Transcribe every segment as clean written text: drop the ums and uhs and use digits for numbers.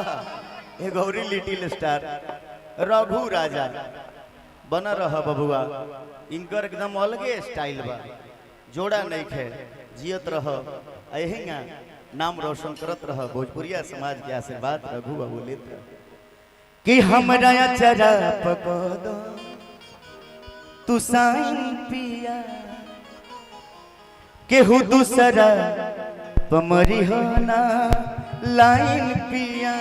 ए Gauri little star Raghu राजा बना रह बबुआ इनकर एकदम अलगे स्टाइल बा जोड़ा नहीं खे जियत रह अहिंगा नाम रोशन करत रह भोजपुरिया समाज के आशीर्वाद रघु बाबू लेत कि हमरा चरा पको दो तू साईं पिया केहू दूसरा पमरी हो ना लाइन पिया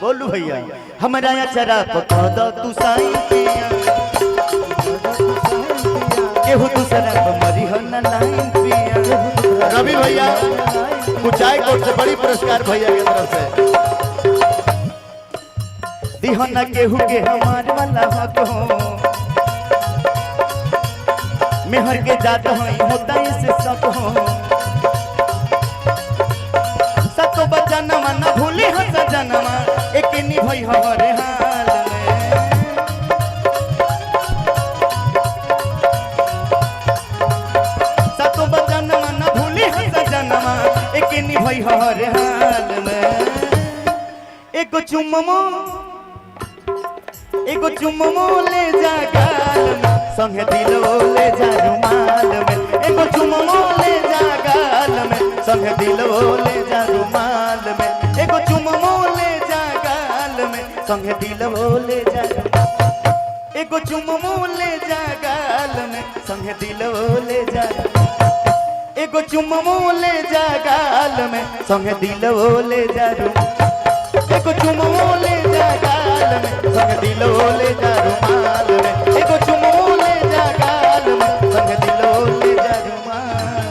बोलू भैया हमरा चरा पको दो तू साईं पिया केहू दूसरा पमरी हो ना लाइन पिया। रवि भैया कुचाई कोट से बड़ी पुरस्कार भैया की तरफ से दिहना केहू के हमार वाला हक हो मेहर के जात हो होता इससे सब हो सतो बचनमा न भूली हंस जनमा एक निभई हर हाल में सतो बचनमा न भूली हंस जनमा एक निभई हर हाल में एको चुम्मो ले जा गाल में संगे दिलो ले जा रुमाल में एको चुम्मो ले जा गाल में संगे दिलो ले जा रुमाल में एको चुम्मो ले जा गाल में संगे दिलो ले जा एको चुम्मो ले जा गाल में संगे दिलो ले जा एको चुम्मो ले जा गाल में संगे दिलो ले जा एको चुम्मो ले जा गाल में संग दिलो ले जा रुमाल में एको चुम्मो ले जा गाल में संग दिलो ले जा रुमाल।